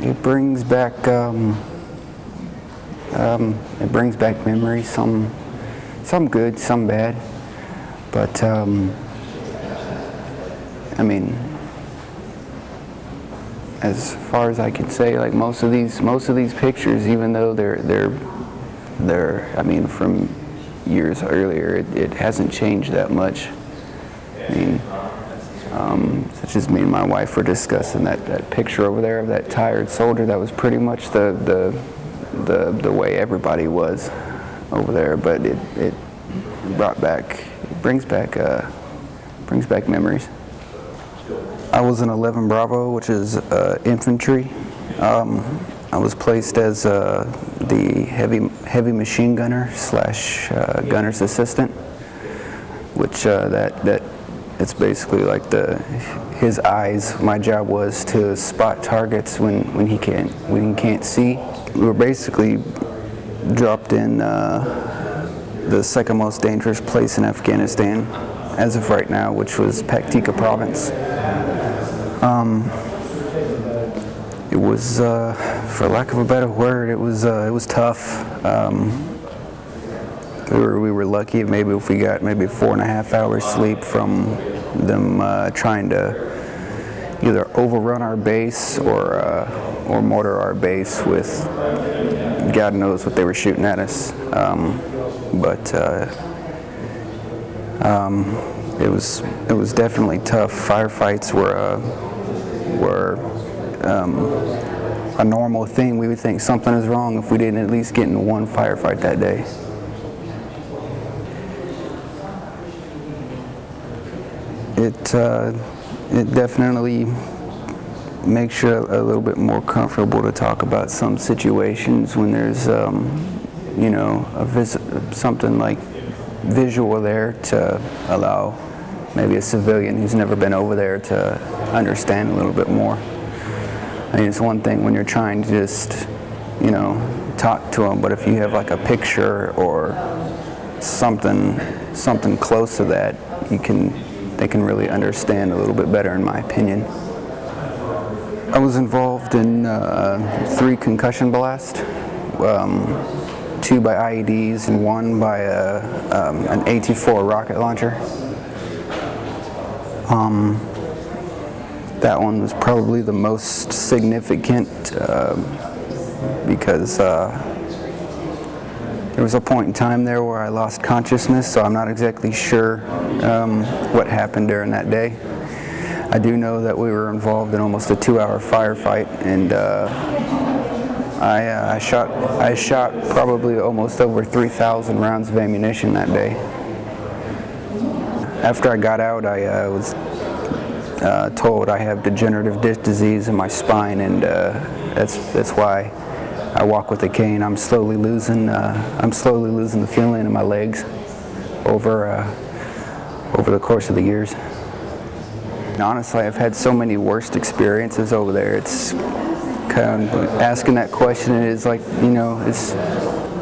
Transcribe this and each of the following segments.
It brings back memories, some good, some bad. But I mean, as far as I can say, like most of these pictures, even though they're I mean, from years earlier, it hasn't changed that much. I mean, such as me and my wife were discussing that picture over there of that tired soldier. That was pretty much the way everybody was over there. But it brings back memories. I was in 11 Bravo, which is infantry. I was placed as the heavy machine gunner / gunner's assistant, which it's basically like his eyes. My job was to spot targets when he can't see. We were basically dropped in the second most dangerous place in Afghanistan as of right now, which was Paktika province. It was, for lack of a better word, it was tough. We were lucky maybe if we got maybe 4.5 hours sleep from them trying to either overrun our base or mortar our base with God knows what they were shooting at us. It was definitely tough. Firefights were a normal thing. We would think something is wrong if we didn't at least get in one firefight that day. It definitely makes you a little bit more comfortable to talk about some situations when there's you know, something like visual there to allow maybe a civilian who's never been over there to understand a little bit more. I mean, it's one thing when you're trying to just, you know, talk to them, but if you have like a picture or something close to that, they can really understand a little bit better, in my opinion. I was involved in 3 concussion blasts, 2 by IEDs and 1 by an AT-4 rocket launcher. That one was probably the most significant because there was a point in time there where I lost consciousness, so I'm not exactly sure what happened during that day. I do know that we were involved in almost a 2-hour firefight, and I shot probably almost over 3,000 rounds of ammunition that day. After I got out, I was told I have degenerative disc disease in my spine, and that's why I walk with a cane. I'm slowly losing the feeling in my legs over the course of the years. And honestly, I've had so many worst experiences over there. It's kind of asking that question is like, you know, it's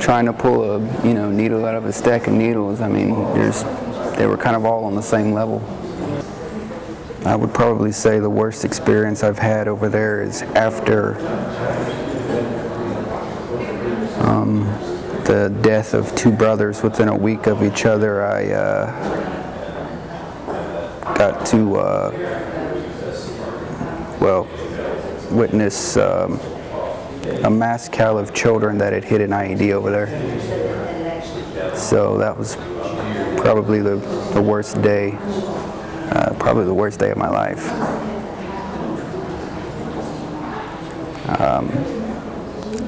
trying to pull a, you know, needle out of a stack of needles. I mean, they were kind of all on the same level. I would probably say the worst experience I've had over there is after the death of 2 brothers within a week of each other. I got to witness a mass kill of children that had hit an IED over there. So that was probably the worst day. Probably the worst day of my life.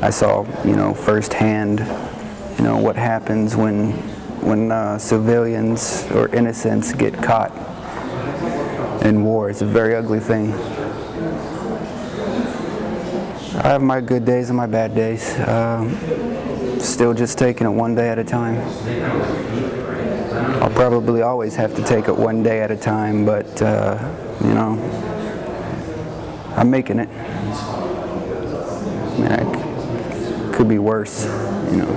I saw, you know, firsthand, you know, what happens when civilians or innocents get caught in war. It's a very ugly thing. I have my good days and my bad days. Still just taking it one day at a time. I'll probably always have to take it one day at a time, but, you know, I'm making it. I mean, it could be worse, you know.